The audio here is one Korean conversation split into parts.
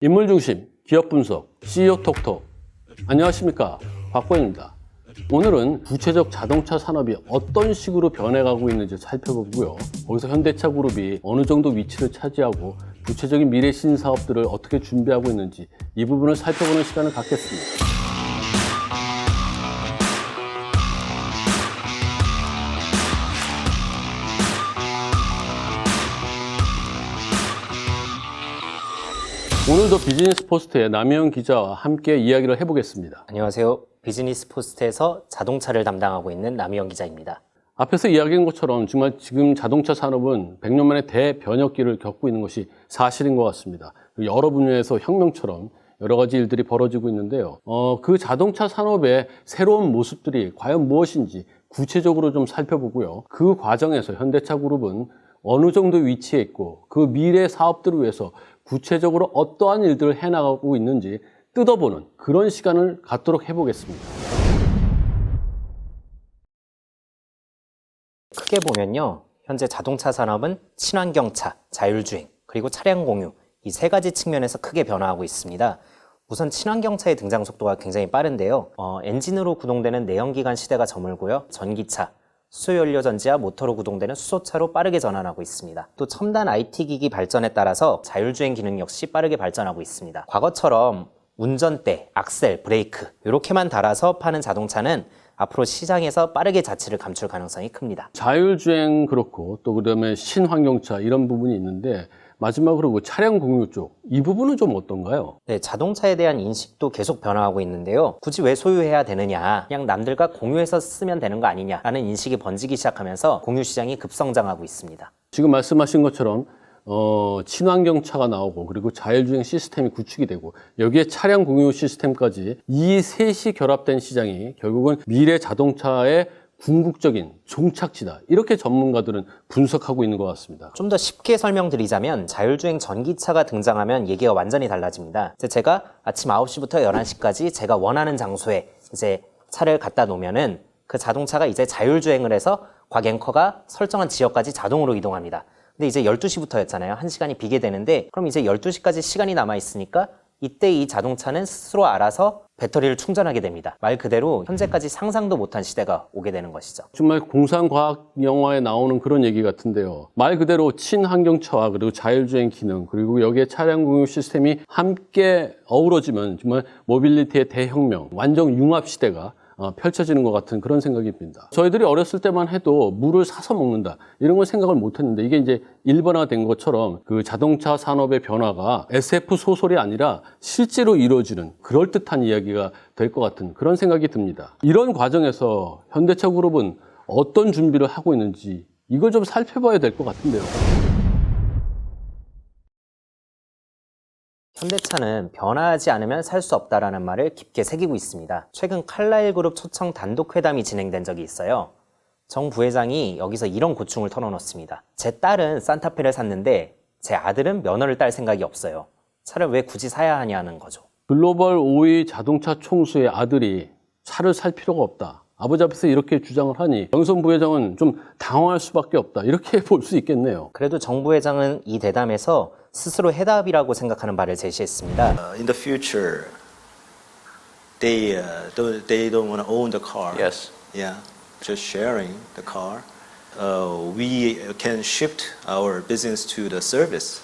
인물중심, 기업분석, CEO톡톡. 안녕하십니까, 박보현입니다. 오늘은 구체적 자동차 산업이 어떤 식으로 변해가고 있는지 살펴보고요. 거기서 현대차 그룹이 어느 정도 위치를 차지하고 구체적인 미래 신사업들을 어떻게 준비하고 있는지 이 부분을 살펴보는 시간을 갖겠습니다. 오늘도 비즈니스 포스트의 남희영 기자와 함께 이야기를 해보겠습니다. 안녕하세요. 비즈니스 포스트에서 자동차를 담당하고 있는 남희영 기자입니다. 앞에서 이야기한 것처럼 정말 지금 자동차 산업은 100년 만에 대변혁기를 겪고 있는 것이 사실인 것 같습니다. 여러 분야에서 혁명처럼 여러 가지 일들이 벌어지고 있는데요. 그 자동차 산업의 새로운 모습들이 과연 무엇인지 구체적으로 좀 살펴보고요. 그 과정에서 현대차 그룹은 어느 정도 위치에 있고 그 미래 사업들을 위해서 구체적으로 어떠한 일들을 해나가고 있는지 뜯어보는 그런 시간을 갖도록 해보겠습니다. 크게 보면요. 현재 자동차 산업은 친환경차, 자율주행, 그리고 차량 공유 이 세 가지 측면에서 크게 변화하고 있습니다. 우선 친환경차의 등장 속도가 굉장히 빠른데요. 엔진으로 구동되는 내연기관 시대가 저물고요. 전기차, 수소연료 전지와 모터로 구동되는 수소차로 빠르게 전환하고 있습니다. 또 첨단 IT 기기 발전에 따라서 자율주행 기능 역시 빠르게 발전하고 있습니다. 과거처럼 운전대, 악셀, 브레이크 이렇게만 달아서 파는 자동차는 앞으로 시장에서 빠르게 자취를 감출 가능성이 큽니다. 자율주행 그렇고 또 그다음에 신환경차 이런 부분이 있는데 마지막으로 그 차량 공유 쪽 이 부분은 좀 어떤가요? 네, 자동차에 대한 인식도 계속 변화하고 있는데요. 굳이 왜 소유해야 되느냐, 그냥 남들과 공유해서 쓰면 되는 거 아니냐라는 인식이 번지기 시작하면서 공유 시장이 급성장하고 있습니다. 지금 말씀하신 것처럼 친환경차가 나오고 그리고 자율주행 시스템이 구축이 되고 여기에 차량 공유 시스템까지 이 셋이 결합된 시장이 결국은 미래 자동차의 궁극적인 종착지다. 이렇게 전문가들은 분석하고 있는 것 같습니다. 좀 더 쉽게 설명드리자면 자율주행 전기차가 등장하면 얘기가 완전히 달라집니다. 제가 아침 9시부터 11시까지 제가 원하는 장소에 이제 차를 갖다 놓으면은 그 자동차가 이제 자율주행을 해서 곽 앵커가 설정한 지역까지 자동으로 이동합니다. 근데 이제 12시부터였잖아요. 1시간이 비게 되는데 그럼 이제 12시까지 시간이 남아 있으니까 이때 이 자동차는 스스로 알아서 배터리를 충전하게 됩니다. 말 그대로 현재까지 상상도 못한 시대가 오게 되는 것이죠. 정말 공상과학 영화에 나오는 그런 얘기 같은데요. 말 그대로 친환경차와 그리고 자율주행 기능 그리고 여기에 차량 공유 시스템이 함께 어우러지면 정말 모빌리티의 대혁명, 완전 융합 시대가 펼쳐지는 것 같은 그런 생각이 듭니다. 저희들이 어렸을 때만 해도 물을 사서 먹는다 이런 걸 생각을 못 했는데 이게 이제 일반화된 것처럼 그 자동차 산업의 변화가 SF 소설이 아니라 실제로 이루어지는 그럴듯한 이야기가 될 것 같은 그런 생각이 듭니다. 이런 과정에서 현대차 그룹은 어떤 준비를 하고 있는지 이걸 좀 살펴봐야 될 것 같은데요. 현대차는 변화하지 않으면 살 수 없다라는 말을 깊게 새기고 있습니다. 최근 칼라일 그룹 초청 단독 회담이 진행된 적이 있어요. 정 부회장이 여기서 이런 고충을 털어놓습니다. 제 딸은 산타페를 샀는데 제 아들은 면허를 딸 생각이 없어요. 차를 왜 굳이 사야 하냐는 거죠. 글로벌 5위 자동차 총수의 아들이 차를 살 필요가 없다. 아버지 앞에서 이렇게 주장을 하니 영선 부회장은 좀 당황할 수밖에 없다. 이렇게 볼 수 있겠네요. 그래도 정 부회장은 이 대담에서 스스로 해답이라고 생각하는 바를 제시했습니다. In the future, they don't want to own the car. Yes. Yeah, just sharing the car. We can shift our business to the service.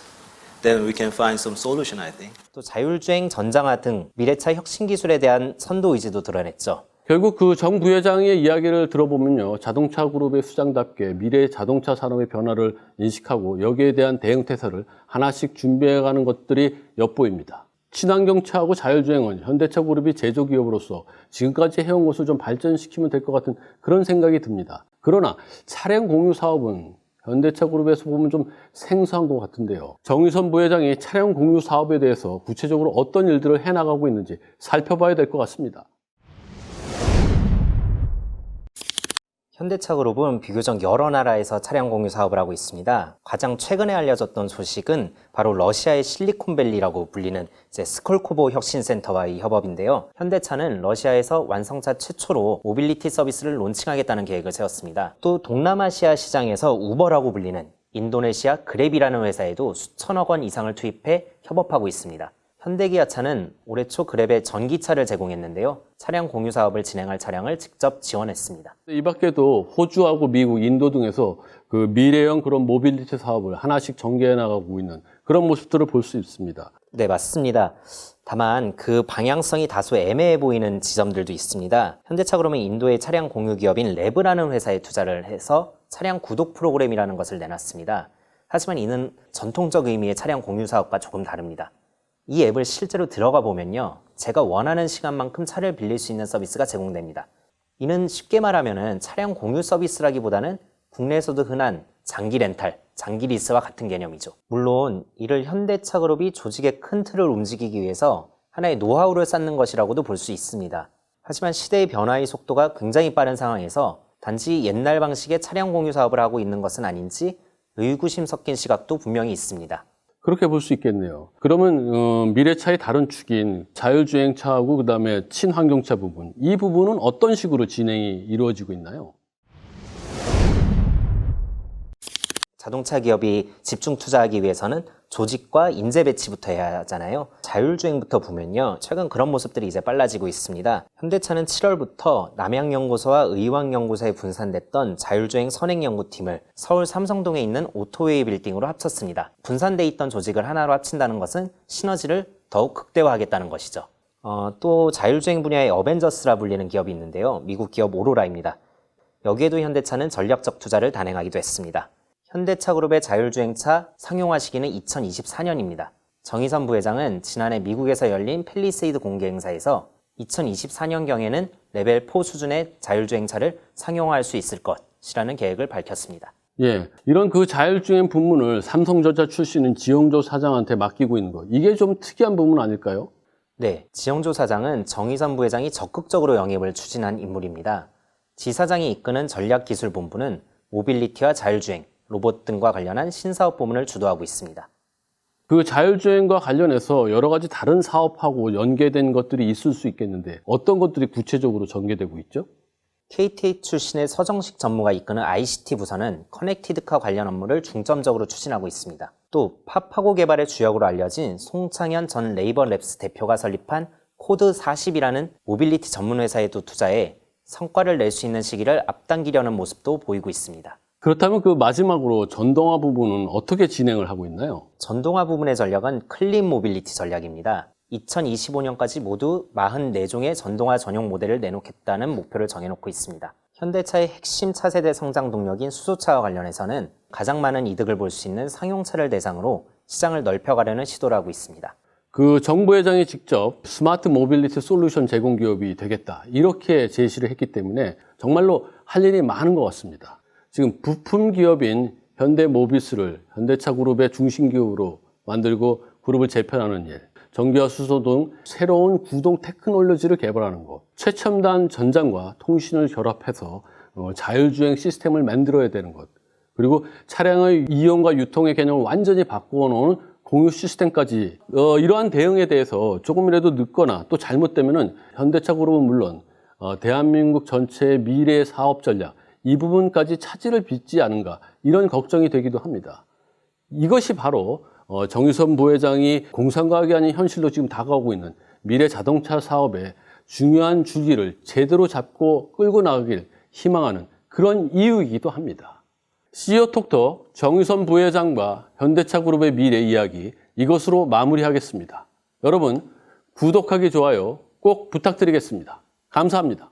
Then we can find some solution, I think. 또 자율주행, 전장화 등 미래차 혁신 기술에 대한 선도 의지도 드러냈죠. 결국 그 정 부회장의 이야기를 들어보면요. 자동차 그룹의 수장답게 미래의 자동차 산업의 변화를 인식하고 여기에 대한 대응 태세를 하나씩 준비해가는 것들이 엿보입니다. 친환경차하고 자율주행은 현대차 그룹이 제조기업으로서 지금까지 해온 것을 좀 발전시키면 될 것 같은 그런 생각이 듭니다. 그러나 차량 공유 사업은 현대차 그룹에서 보면 좀 생소한 것 같은데요. 정의선 부회장이 차량 공유 사업에 대해서 구체적으로 어떤 일들을 해나가고 있는지 살펴봐야 될 것 같습니다. 현대차 그룹은 비교적 여러 나라에서 차량 공유 사업을 하고 있습니다. 가장 최근에 알려졌던 소식은 바로 러시아의 실리콘밸리라고 불리는 스콜코보 혁신센터와의 협업인데요. 현대차는 러시아에서 완성차 최초로 모빌리티 서비스를 론칭하겠다는 계획을 세웠습니다. 또 동남아시아 시장에서 우버라고 불리는 인도네시아 그랩이라는 회사에도 수천억 원 이상을 투입해 협업하고 있습니다. 현대기아차는 올해 초 그랩에 전기차를 제공했는데요. 차량 공유 사업을 진행할 차량을 직접 지원했습니다. 이 밖에도 호주하고 미국, 인도 등에서 그 미래형 그런 모빌리티 사업을 하나씩 전개해 나가고 있는 그런 모습들을 볼 수 있습니다. 네, 맞습니다. 다만 그 방향성이 다소 애매해 보이는 지점들도 있습니다. 현대차 그룹은 인도의 차량 공유 기업인 랩이라는 회사에 투자를 해서 차량 구독 프로그램이라는 것을 내놨습니다. 하지만 이는 전통적 의미의 차량 공유 사업과 조금 다릅니다. 이 앱을 실제로 들어가 보면요, 제가 원하는 시간만큼 차를 빌릴 수 있는 서비스가 제공됩니다. 이는 쉽게 말하면 차량 공유 서비스라기보다는 국내에서도 흔한 장기 렌탈, 장기 리스와 같은 개념이죠. 물론 이를 현대차 그룹이 조직의 큰 틀을 움직이기 위해서 하나의 노하우를 쌓는 것이라고도 볼 수 있습니다. 하지만 시대의 변화의 속도가 굉장히 빠른 상황에서 단지 옛날 방식의 차량 공유 사업을 하고 있는 것은 아닌지 의구심 섞인 시각도 분명히 있습니다. 그렇게 볼 수 있겠네요. 그러면 미래차의 다른 축인 자율주행차하고 그다음에 친환경차 부분, 이 부분은 어떤 식으로 진행이 이루어지고 있나요? 자동차 기업이 집중 투자하기 위해서는 조직과 인재 배치부터 해야 하잖아요. 자율주행부터 보면요, 최근 그런 모습들이 이제 빨라지고 있습니다. 현대차는 7월부터 남양연구소와 의왕연구소에 분산됐던 자율주행 선행연구팀을 서울 삼성동에 있는 오토웨이 빌딩으로 합쳤습니다. 분산돼 있던 조직을 하나로 합친다는 것은 시너지를 더욱 극대화하겠다는 것이죠. 또 자율주행 분야의 어벤져스라 불리는 기업이 있는데요. 미국 기업 오로라입니다. 여기에도 현대차는 전략적 투자를 단행하기도 했습니다. 현대차 그룹의 자율주행차 상용화 시기는 2024년입니다. 정의선 부회장은 지난해 미국에서 열린 팰리세이드 공개 행사에서 2024년경에는 레벨 4 수준의 자율주행차를 상용화할 수 있을 것이라는 계획을 밝혔습니다. 예, 이런 그 자율주행 부문을 삼성전자 출신인 지영조 사장한테 맡기고 있는 것, 이게 좀 특이한 부분 아닐까요? 네, 지영조 사장은 정의선 부회장이 적극적으로 영입을 추진한 인물입니다. 지 사장이 이끄는 전략기술본부는 모빌리티와 자율주행, 로봇 등과 관련한 신사업 부문을 주도하고 있습니다. 그 자율주행과 관련해서 여러 가지 다른 사업하고 연계된 것들이 있을 수 있겠는데 어떤 것들이 구체적으로 전개되고 있죠? KTA 출신의 서정식 전무가 이끄는 ICT 부서는 커넥티드카 관련 업무를 중점적으로 추진하고 있습니다. 또 팝하고 개발의 주역으로 알려진 송창현 전 레이버랩스 대표가 설립한 코드40이라는 모빌리티 전문 회사에도 투자해 성과를 낼 수 있는 시기를 앞당기려는 모습도 보이고 있습니다. 그렇다면 그 마지막으로 전동화 부분은 어떻게 진행을 하고 있나요? 전동화 부분의 전략은 클린 모빌리티 전략입니다. 2025년까지 모두 44종의 전동화 전용 모델을 내놓겠다는 목표를 정해놓고 있습니다. 현대차의 핵심 차세대 성장 동력인 수소차와 관련해서는 가장 많은 이득을 볼 수 있는 상용차를 대상으로 시장을 넓혀가려는 시도를 하고 있습니다. 그 정부 회장이 직접 스마트 모빌리티 솔루션 제공 기업이 되겠다, 이렇게 제시를 했기 때문에 정말로 할 일이 많은 것 같습니다. 지금 부품 기업인 현대모비스를 현대차 그룹의 중심 기업으로 만들고 그룹을 재편하는 일, 전기와 수소 등 새로운 구동 테크놀로지를 개발하는 것, 최첨단 전장과 통신을 결합해서 자율주행 시스템을 만들어야 되는 것, 그리고 차량의 이용과 유통의 개념을 완전히 바꾸어 놓은 공유 시스템까지, 이러한 대응에 대해서 조금이라도 늦거나 또 잘못되면은 현대차 그룹은 물론 대한민국 전체의 미래 사업 전략, 이 부분까지 차질을 빚지 않은가, 이런 걱정이 되기도 합니다. 이것이 바로 정의선 부회장이 공상과학이 아닌 현실로 지금 다가오고 있는 미래 자동차 사업의 중요한 주기를 제대로 잡고 끌고 나가길 희망하는 그런 이유이기도 합니다. CEO 톡톡 정의선 부회장과 현대차 그룹의 미래 이야기, 이것으로 마무리하겠습니다. 여러분, 구독하기, 좋아요 꼭 부탁드리겠습니다. 감사합니다.